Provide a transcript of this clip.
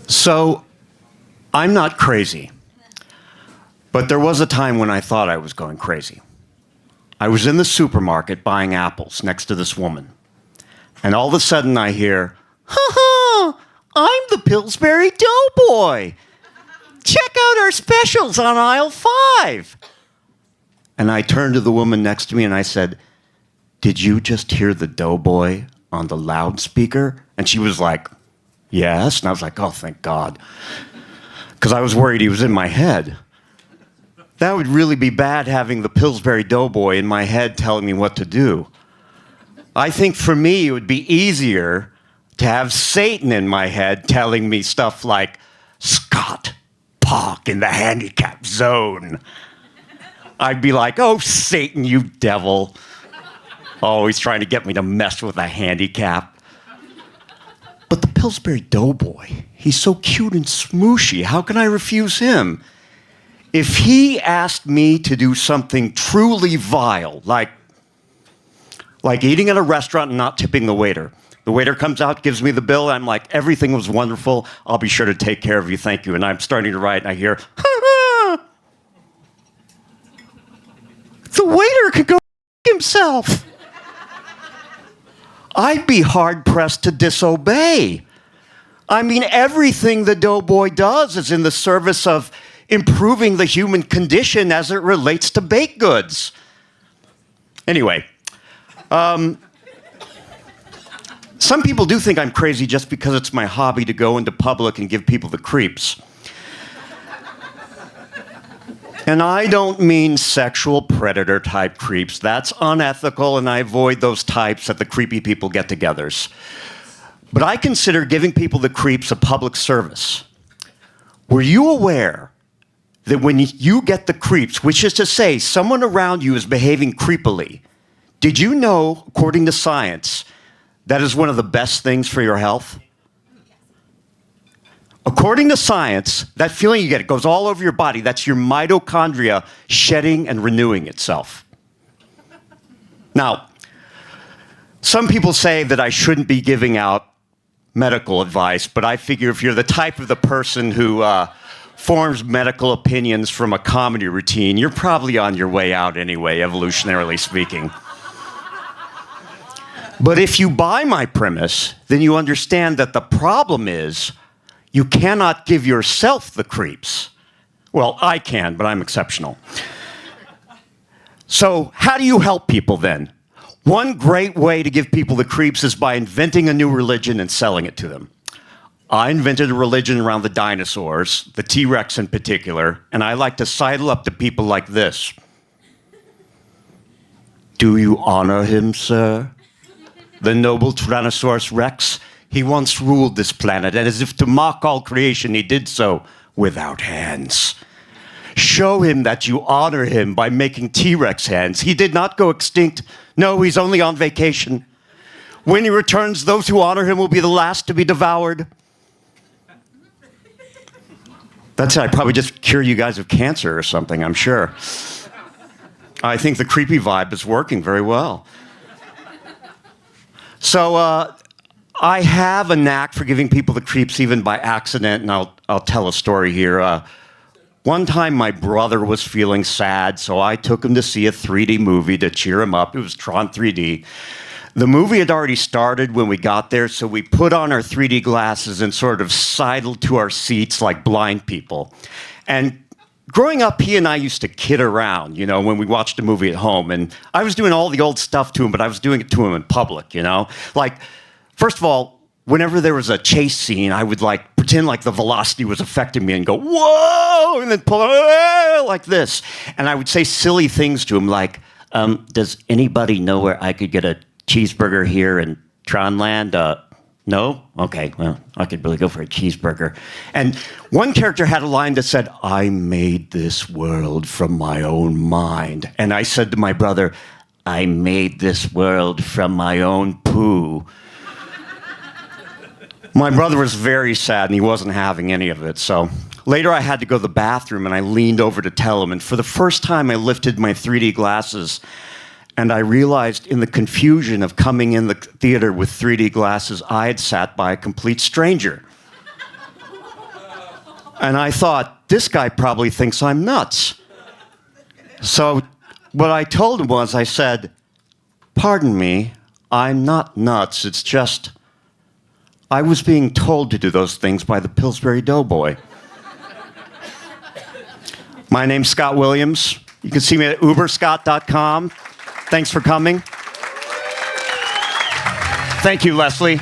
So, I'm not crazy, but there was a time when I thought I was going crazy. I was in the supermarket buying apples next to this woman, and all of a sudden I hear, "Ha ha, I'm the Pillsbury Doughboy. Check out our specials on aisle 5." And I turned to the woman next to me and I said, "Did you just hear the Doughboy on the loudspeaker?" And she was like, "Yes." And I was like, "Oh, thank God." Because I was worried he was in my head. That would really be bad, having the Pillsbury Doughboy in my head telling me what to do. I think for me it would be easier to have Satan in my head telling me stuff like, "Scott, park in the handicap zone." I'd be like, "Oh, Satan, you devil. Always trying to get me to mess with a handicap." But the Pillsbury Doughboy, he's so cute and smooshy. How can I refuse him? If he asked me to do something truly vile, like eating at a restaurant and not tipping the waiter comes out, gives me the bill, I'm like, "Everything was wonderful. I'll be sure to take care of you. Thank you." And I'm starting to write, and I hear, "Ha ha! The waiter could go himself." I'd be hard-pressed to disobey. I mean, everything the Doughboy does is in the service of improving the human condition as it relates to baked goods. Anyway, some people do think I'm crazy just because it's my hobby to go into public and give people the creeps. And I don't mean sexual predator type creeps. That's unethical, and I avoid those types at the creepy people get-togethers. But I consider giving people the creeps a public service. Were you aware that when you get the creeps, which is to say someone around you is behaving creepily, did you know, according to science, that is one of the best things for your health? According to science, that feeling you get, it goes all over your body. That's your mitochondria shedding and renewing itself. Now, some people say that I shouldn't be giving out medical advice, but I figure if you're the type of the person who forms medical opinions from a comedy routine, you're probably on your way out anyway, evolutionarily speaking. But if you buy my premise, then you understand that the problem is you cannot give yourself the creeps. Well, I can, but I'm exceptional. So how do you help people then? One great way to give people the creeps is by inventing a new religion and selling it to them. I invented a religion around the dinosaurs, the T-Rex in particular, and I like to sidle up to people like this. "Do you honor him, sir? The noble Tyrannosaurus Rex? He once ruled this planet, and as if to mock all creation, he did so without hands. Show him that you honor him by making T-Rex hands. He did not go extinct. No, he's only on vacation. When he returns, those who honor him will be the last to be devoured." That's it. I probably just cured you guys of cancer or something, I'm sure. I think the creepy vibe is working very well. So, I have a knack for giving people the creeps even by accident, and I'll tell a story here. One time my brother was feeling sad, so I took him to see a 3D movie to cheer him up. It was Tron 3D. The movie had already started when we got there, so we put on our 3D glasses and sort of sidled to our seats like blind people. And growing up, he and I used to kid around, when we watched a movie at home. And I was doing all the old stuff to him, but I was doing it to him in public, Like, first of all, whenever there was a chase scene, I would pretend like the velocity was affecting me and go, "Whoa!" and then pull like this. And I would say silly things to him like, "Does anybody know where I could get a cheeseburger here in Tronland? No? Okay, well, I could really go for a cheeseburger." And one character had a line that said, "I made this world from my own mind." And I said to my brother, "I made this world from my own poo." My brother was very sad, and he wasn't having any of it. So later I had to go to the bathroom, and I leaned over to tell him. And for the first time, I lifted my 3D glasses, and I realized in the confusion of coming in the theater with 3D glasses, I had sat by a complete stranger. And I thought, this guy probably thinks I'm nuts. So what I told him was, I said, pardon me, I'm not nuts. It's just, I was being told to do those things by the Pillsbury Doughboy. My name's Scott Williams. You can see me at uberscott.com. Thanks for coming. Thank you, Leslie.